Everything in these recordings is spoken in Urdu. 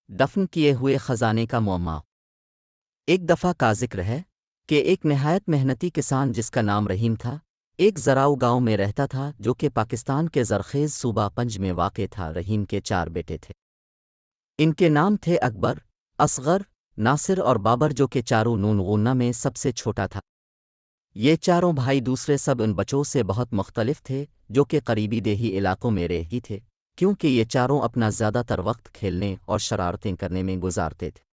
دفن کیے ہوئے خزانے کا معمہ۔ ایک دفعہ کا ذکر ہے کہ ایک نہایت محنتی کسان جس کا نام رحیم تھا، ایک زراؤ گاؤں میں رہتا تھا جو کہ پاکستان کے زرخیز صوبہ پنج میں واقع تھا۔ رحیم کے 4 بیٹے تھے۔ ان کے نام تھے اکبر، اصغر، ناصر اور بابر، جو کہ چاروں نون غنہ میں سب سے چھوٹا تھا۔ یہ چاروں بھائی دوسرے سب ان بچوں سے بہت مختلف تھے جو کہ قریبی دیہی علاقوں میں رہتی تھے، کیونکہ یہ چاروں اپنا زیادہ تر وقت کھیلنے اور شرارتیں کرنے میں گزارتے تھے۔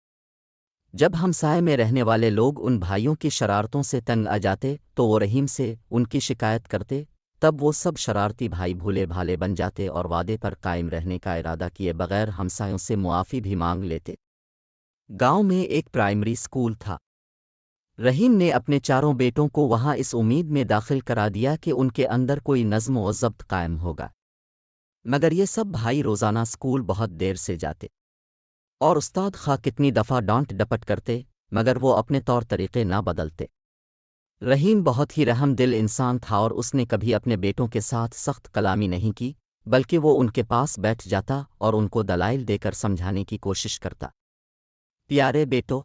جب ہمسائے میں رہنے والے لوگ ان بھائیوں کی شرارتوں سے تنگ آ جاتے تو وہ رحیم سے ان کی شکایت کرتے، تب وہ سب شرارتی بھائی بھولے بھالے بن جاتے اور وعدے پر قائم رہنے کا ارادہ کیے بغیر ہمسایوں سے معافی بھی مانگ لیتے۔ گاؤں میں ایک پرائمری اسکول تھا۔ رحیم نے اپنے چاروں بیٹوں کو وہاں اس امید میں داخل کرا دیا کہ ان کے اندر کوئی نظم و ضبط قائم ہوگا، مگر یہ سب بھائی روزانہ اسکول بہت دیر سے جاتے اور استاد خواہ کتنی دفعہ ڈانٹ ڈپٹ کرتے، مگر وہ اپنے طور طریقے نہ بدلتے۔ رحیم بہت ہی رحم دل انسان تھا اور اس نے کبھی اپنے بیٹوں کے ساتھ سخت کلامی نہیں کی، بلکہ وہ ان کے پاس بیٹھ جاتا اور ان کو دلائل دے کر سمجھانے کی کوشش کرتا۔ پیارے بیٹو،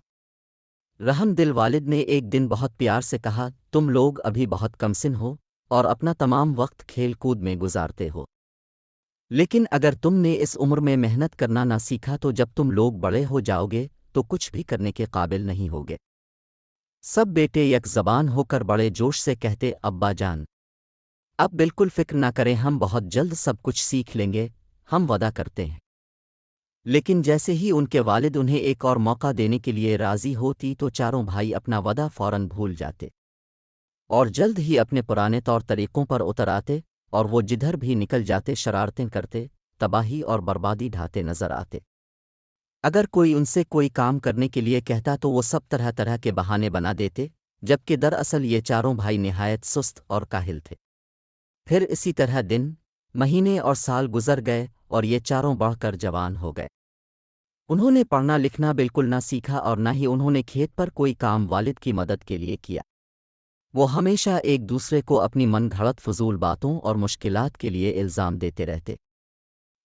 رحم دل والد نے ایک دن بہت پیار سے کہا، تم لوگ ابھی بہت کم سن ہو اور اپنا تمام وقت کھیل کود میں گزارتے ہو، لیکن اگر تم نے اس عمر میں محنت کرنا نہ سیکھا تو جب تم لوگ بڑے ہو جاؤ گے تو کچھ بھی کرنے کے قابل نہیں ہوگے۔ سب بیٹے یک زبان ہو کر بڑے جوش سے کہتے، ابا جان، اب بالکل فکر نہ کریں، ہم بہت جلد سب کچھ سیکھ لیں گے، ہم وعدہ کرتے ہیں۔ لیکن جیسے ہی ان کے والد انہیں ایک اور موقع دینے کے لیے راضی ہوتی تو چاروں بھائی اپنا وعدہ فوراً بھول جاتے اور جلد ہی اپنے پرانے طور طریقوں پر اتر آتے، اور وہ جدھر بھی نکل جاتے شرارتیں کرتے، تباہی اور بربادی ڈھاتے نظر آتے۔ اگر کوئی ان سے کوئی کام کرنے کے لیے کہتا تو وہ سب طرح طرح کے بہانے بنا دیتے، جبکہ دراصل یہ چاروں بھائی نہایت سست اور کاہل تھے۔ پھر اسی طرح دن، مہینے اور سال گزر گئے اور یہ چاروں بڑھ کر جوان ہو گئے۔ انہوں نے پڑھنا لکھنا بالکل نہ سیکھا اور نہ ہی انہوں نے کھیت پر کوئی کام والد کی مدد کے لیے کیا۔ وہ ہمیشہ ایک دوسرے کو اپنی من گھڑت فضول باتوں اور مشکلات کے لیے الزام دیتے رہتے،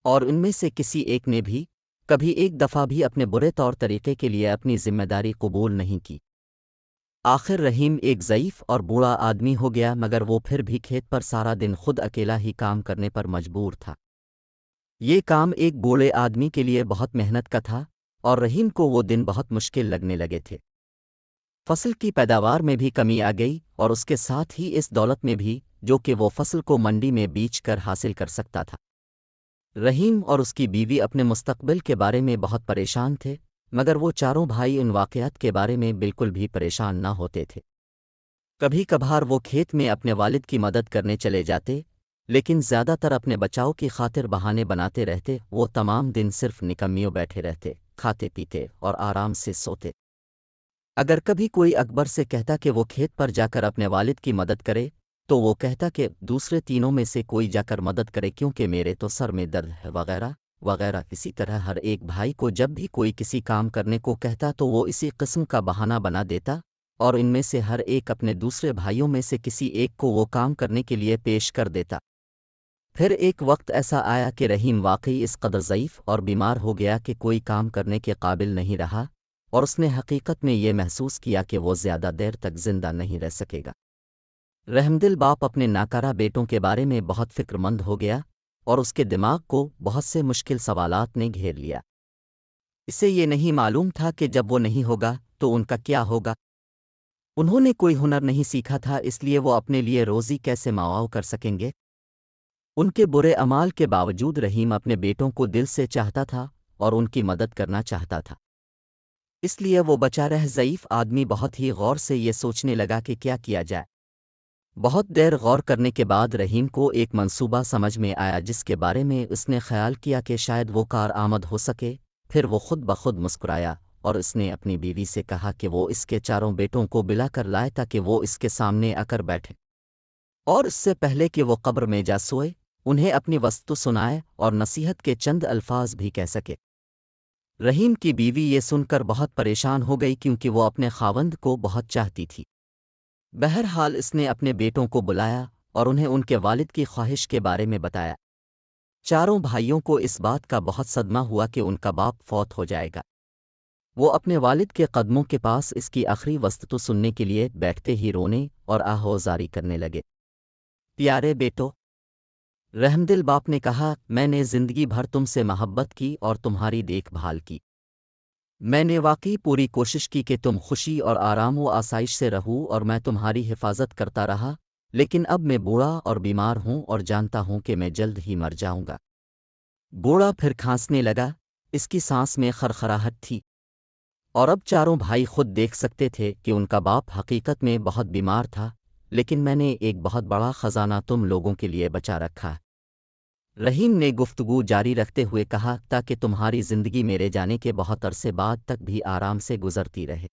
اور ان میں سے کسی ایک نے بھی کبھی ایک دفعہ بھی اپنے برے طور طریقے کے لیے اپنی ذمہ داری قبول نہیں کی۔ آخر رحیم ایک ضعیف اور بوڑھا آدمی ہو گیا، مگر وہ پھر بھی کھیت پر سارا دن خود اکیلا ہی کام کرنے پر مجبور تھا۔ یہ کام ایک بوڑھے آدمی کے لیے بہت محنت کا تھا اور رحیم کو وہ دن بہت مشکل لگنے لگے تھے۔ فصل کی پیداوار میں بھی کمی آ گئی اور اس کے ساتھ ہی اس دولت میں بھی جو کہ وہ فصل کو منڈی میں بیچ کر حاصل کر سکتا تھا۔ رحیم اور اس کی بیوی اپنے مستقبل کے بارے میں بہت پریشان تھے، مگر وہ چاروں بھائی ان واقعات کے بارے میں بالکل بھی پریشان نہ ہوتے تھے۔ کبھی کبھار وہ کھیت میں اپنے والد کی مدد کرنے چلے جاتے، لیکن زیادہ تر اپنے بچاؤ کی خاطر بہانے بناتے رہتے۔ وہ تمام دن صرف نکمیوں بیٹھے رہتے، کھاتے پیتے اور آرام سے سوتے۔ اگر کبھی کوئی اکبر سے کہتا کہ وہ کھیت پر جا کر اپنے والد کی مدد کرے تو وہ کہتا کہ دوسرے تینوں میں سے کوئی جا کر مدد کرے، کیونکہ میرے تو سر میں درد ہے، وغیرہ وغیرہ۔ اسی طرح ہر ایک بھائی کو جب بھی کوئی کسی کام کرنے کو کہتا تو وہ اسی قسم کا بہانہ بنا دیتا، اور ان میں سے ہر ایک اپنے دوسرے بھائیوں میں سے کسی ایک کو وہ کام کرنے کے لیے پیش کر دیتا۔ پھر ایک وقت ایسا آیا کہ رحیم واقعی اس قدر ضعیف اور بیمار ہو گیا کہ کوئی کام کرنے کے قابل نہیں رہا، اور اس نے حقیقت میں یہ محسوس کیا کہ وہ زیادہ دیر تک زندہ نہیں رہ سکے گا۔ رحمدل باپ اپنے ناکارہ بیٹوں کے بارے میں بہت فکر مند ہو گیا اور اس کے دماغ کو بہت سے مشکل سوالات نے گھیر لیا۔ اسے یہ نہیں معلوم تھا کہ جب وہ نہیں ہوگا تو ان کا کیا ہوگا۔ انہوں نے کوئی ہنر نہیں سیکھا تھا، اس لیے وہ اپنے لیے روزی کیسے ماؤ کر سکیں گے۔ ان کے برے اعمال کے باوجود رحیم اپنے بیٹوں کو دل سے چاہتا تھا اور ان کی مدد کرنا چاہتا تھا۔ اس لیے وہ بچا رہ ضعیف آدمی بہت ہی غور سے یہ سوچنے لگا کہ کیا کیا جائے۔ بہت دیر غور کرنے کے بعد رحیم کو ایک منصوبہ سمجھ میں آیا جس کے بارے میں اس نے خیال کیا کہ شاید وہ کارآمد ہو سکے۔ پھر وہ خود بخود مسکرایا اور اس نے اپنی بیوی سے کہا کہ وہ اس کے چاروں بیٹوں کو بلا کر لائے تاکہ وہ اس کے سامنے آ کر بیٹھے، اور اس سے پہلے کہ وہ قبر میں جا سوئے انہیں اپنی وسط سنائے اور نصیحت کے چند الفاظ بھی کہہ سکے۔ رحیم کی بیوی یہ سن کر بہت پریشان ہو گئی کیونکہ وہ اپنے خاوند کو بہت چاہتی تھی۔ بہرحال اس نے اپنے بیٹوں کو بلایا اور انہیں ان کے والد کی خواہش کے بارے میں بتایا۔ چاروں بھائیوں کو اس بات کا بہت صدمہ ہوا کہ ان کا باپ فوت ہو جائے گا۔ وہ اپنے والد کے قدموں کے پاس اس کی آخری وصیت سننے کے لیے بیٹھتے ہی رونے اور آہوزاری کرنے لگے۔ پیارے بیٹو، رحمدل باپ نے کہا، میں نے زندگی بھر تم سے محبت کی اور تمہاری دیکھ بھال کی۔ میں نے واقعی پوری کوشش کی کہ تم خوشی اور آرام و آسائش سے رہو اور میں تمہاری حفاظت کرتا رہا، لیکن اب میں بوڑھا اور بیمار ہوں اور جانتا ہوں کہ میں جلد ہی مر جاؤں گا۔ بوڑھا پھر کھانسنے لگا، اس کی سانس میں خرخراہٹ تھی، اور اب چاروں بھائی خود دیکھ سکتے تھے کہ ان کا باپ حقیقت میں بہت بیمار تھا، لیکن میں نے ایک بہت بڑا خزانہ تم لوگوں کے لیے بچا رکھا ہے۔ رحیم نے گفتگو جاری رکھتے ہوئے کہا، تاکہ تمہاری زندگی میرے جانے کے بہت عرصے بعد تک بھی آرام سے گزرتی رہے۔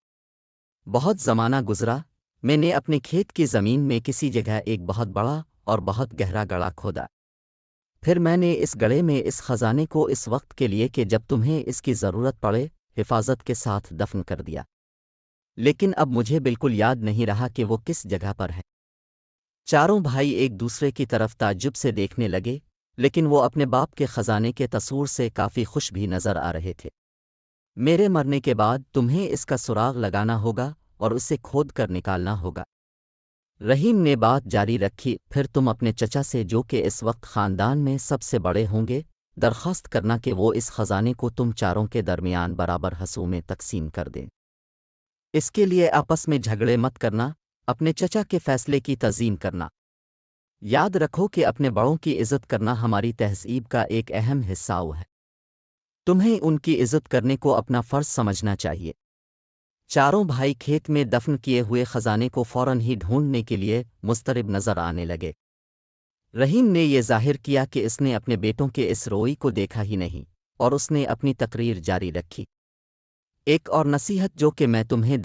بہت زمانہ گزرا، میں نے اپنے کھیت کی زمین میں کسی جگہ ایک بہت بڑا اور بہت گہرا گڑھا کھودا۔ پھر میں نے اس گڑھے میں اس خزانے کو اس وقت کے لیے کہ جب تمہیں اس کی ضرورت پڑے حفاظت کے ساتھ دفن کر دیا، لیکن اب مجھے بالکل یاد نہیں رہا کہ وہ کس جگہ پر ہے۔ چاروں بھائی ایک دوسرے کی طرف تعجب سے دیکھنے لگے، لیکن وہ اپنے باپ کے خزانے کے تصور سے کافی خوش بھی نظر آ رہے تھے۔ میرے مرنے کے بعد تمہیں اس کا سراغ لگانا ہوگا اور اسے کھود کر نکالنا ہوگا۔ رحیم نے بات جاری رکھی، پھر تم اپنے چچا سے جو کہ اس وقت خاندان میں سب سے بڑے ہوں گے درخواست کرنا کہ وہ اس خزانے کو تم چاروں کے درمیان برابر حصوں میں تقسیم کر دیں۔ اس کے لیے آپس میں جھگڑے مت کرنا، اپنے چچا کے فیصلے کی تعظیم کرنا۔ یاد رکھو کہ اپنے بڑوں کی عزت کرنا ہماری تہذیب کا ایک اہم حصہ ہے۔ تمہیں ان کی عزت کرنے کو اپنا فرض سمجھنا چاہیے۔ چاروں بھائی کھیت میں دفن کیے ہوئے خزانے کو فوراً ہی ڈھونڈنے کے لیے مضطرب نظر آنے لگے۔ رحیم نے یہ ظاہر کیا کہ اس نے اپنے بیٹوں کے اس روئی کو دیکھا ہی نہیں، اور اس نے اپنی تقریر جاری رکھی۔ ایک اور نصیحت جو کہ میں تمہیں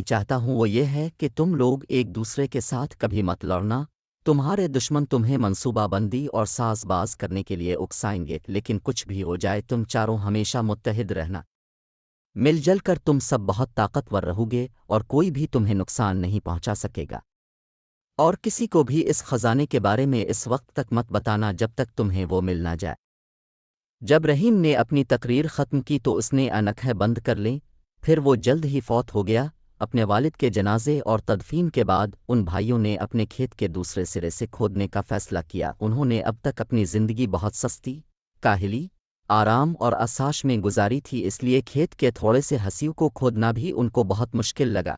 چاہتا ہوں وہ یہ ہے کہ تم لوگ ایک دوسرے کے ساتھ کبھی مت لڑنا۔ تمہارے دشمن تمہیں منصوبہ بندی اور ساز باز کرنے کے لیے اکسائیں گے، لیکن کچھ بھی ہو جائے تم چاروں ہمیشہ متحد رہنا۔ مل جل کر تم سب بہت طاقتور رہو گے اور کوئی بھی تمہیں نقصان نہیں پہنچا سکے گا۔ اور کسی کو بھی اس خزانے کے بارے میں اس وقت تک مت بتانا جب تک تمہیں وہ مل نہ جائے۔ جب رحیم نے اپنی تقریر ختم کی تو اس نے انکھیں بند کر لیں، پھر وہ جلد ہی فوت ہو گیا۔ اپنے والد کے جنازے اور تدفین کے بعد ان بھائیوں نے اپنے کھیت کے دوسرے سرے سے کھودنے کا فیصلہ کیا۔ انہوں نے اب تک اپنی زندگی بہت سستی، کاہلی، آرام اور آسائش میں گزاری تھی، اس لیے کھیت کے تھوڑے سے حصوں کو کھودنا بھی ان کو بہت مشکل لگا۔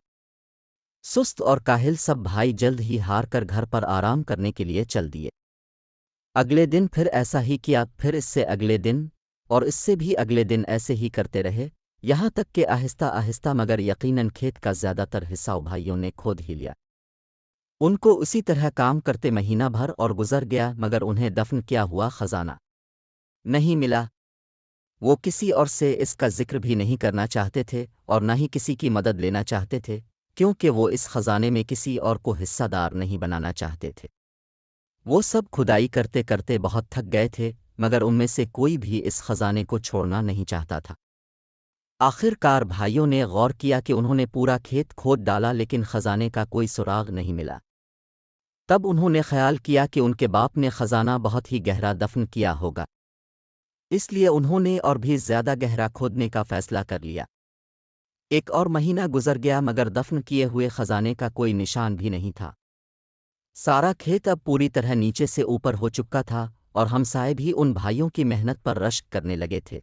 سست اور کاہل سب بھائی جلد ہی ہار کر گھر پر آرام کرنے کے لیے چل دیے۔ اگلے دن پھر ایسا ہی کیا، پھر اس سے اگلے دن اور اس سے بھی اگلے دن ایسے ہی کرتے رہے، یہاں تک کہ آہستہ آہستہ مگر یقیناً کھیت کا زیادہ تر حصہ بھائیوں نے کھود ہی لیا۔ ان کو اسی طرح کام کرتے مہینہ بھر اور گزر گیا، مگر انہیں دفن کیا ہوا خزانہ نہیں ملا۔ وہ کسی اور سے اس کا ذکر بھی نہیں کرنا چاہتے تھے اور نہ ہی کسی کی مدد لینا چاہتے تھے، کیونکہ وہ اس خزانے میں کسی اور کو حصہ دار نہیں بنانا چاہتے تھے۔ وہ سب کھدائی کرتے کرتے بہت تھک گئے تھے، مگر ان میں سے کوئی بھی اس خزانے کو چھوڑنا نہیں چاہتا تھا۔ آخر کار بھائیوں نے غور کیا کہ انہوں نے پورا کھیت کھود ڈالا لیکن خزانے کا کوئی سراغ نہیں ملا۔ تب انہوں نے خیال کیا کہ ان کے باپ نے خزانہ بہت ہی گہرا دفن کیا ہوگا، اس لیے انہوں نے اور بھی زیادہ گہرا کھودنے کا فیصلہ کر لیا۔ ایک اور مہینہ گزر گیا مگر دفن کیے ہوئے خزانے کا کوئی نشان بھی نہیں تھا۔ سارا کھیت اب پوری طرح نیچے سے اوپر ہو چکا تھا اور ہمسائے بھی ان بھائیوں کی محنت پر رشک کرنے لگے تھے۔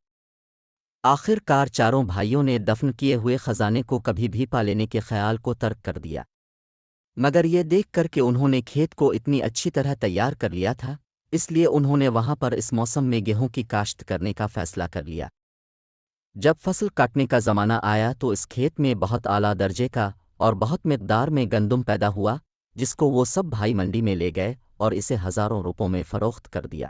آخر کار چاروں بھائیوں نے دفن کیے ہوئے خزانے کو کبھی بھی پا لینے کے خیال کو ترک کر دیا، مگر یہ دیکھ کر کہ انہوں نے کھیت کو اتنی اچھی طرح تیار کر لیا تھا، اس لیے انہوں نے وہاں پر اس موسم میں گیہوں کی کاشت کرنے کا فیصلہ کر لیا۔ جب فصل کاٹنے کا زمانہ آیا تو اس کھیت میں بہت اعلیٰ درجے کا اور بہت مقدار میں گندم پیدا ہوا، جس کو وہ سب بھائی منڈی میں لے گئے اور اسے ہزاروں روپوں میں فروخت کر دیا۔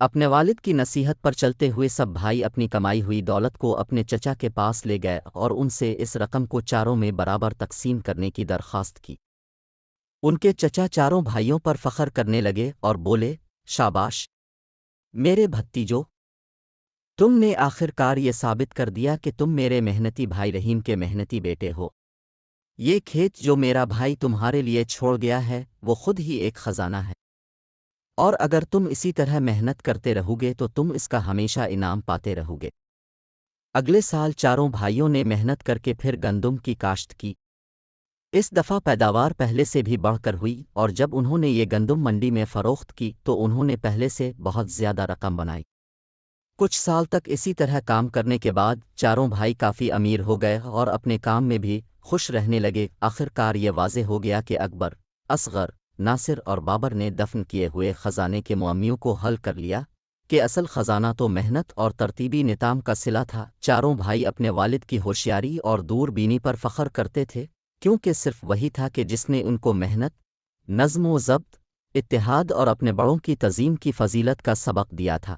اپنے والد کی نصیحت پر چلتے ہوئے سب بھائی اپنی کمائی ہوئی دولت کو اپنے چچا کے پاس لے گئے اور ان سے اس رقم کو چاروں میں برابر تقسیم کرنے کی درخواست کی۔ ان کے چچا چاروں بھائیوں پر فخر کرنے لگے اور بولے، شاباش میرے بھتیجو، تم نے آخر کار یہ ثابت کر دیا کہ تم میرے محنتی بھائی رحیم کے محنتی بیٹے ہو۔ یہ کھیت جو میرا بھائی تمہارے لیے چھوڑ گیا ہے وہ خود ہی ایک خزانہ ہے، اور اگر تم اسی طرح محنت کرتے رہو گے تو تم اس کا ہمیشہ انعام پاتے رہو گے۔ اگلے سال چاروں بھائیوں نے محنت کر کے پھر گندم کی کاشت کی۔ اس دفعہ پیداوار پہلے سے بھی بڑھ کر ہوئی، اور جب انہوں نے یہ گندم منڈی میں فروخت کی تو انہوں نے پہلے سے بہت زیادہ رقم بنائی۔ کچھ سال تک اسی طرح کام کرنے کے بعد چاروں بھائی کافی امیر ہو گئے اور اپنے کام میں بھی خوش رہنے لگے۔ آخر کار یہ واضح ہو گیا کہ اکبر، اصغر، ناصر اور بابر نے دفن کیے ہوئے خزانے کے معمیوں کو حل کر لیا کہ اصل خزانہ تو محنت اور ترتیبی نظام کا صلہ تھا۔ چاروں بھائی اپنے والد کی ہوشیاری اور دور بینی پر فخر کرتے تھے، کیونکہ صرف وہی تھا کہ جس نے ان کو محنت، نظم و ضبط، اتحاد اور اپنے بڑوں کی تعظیم کی فضیلت کا سبق دیا تھا۔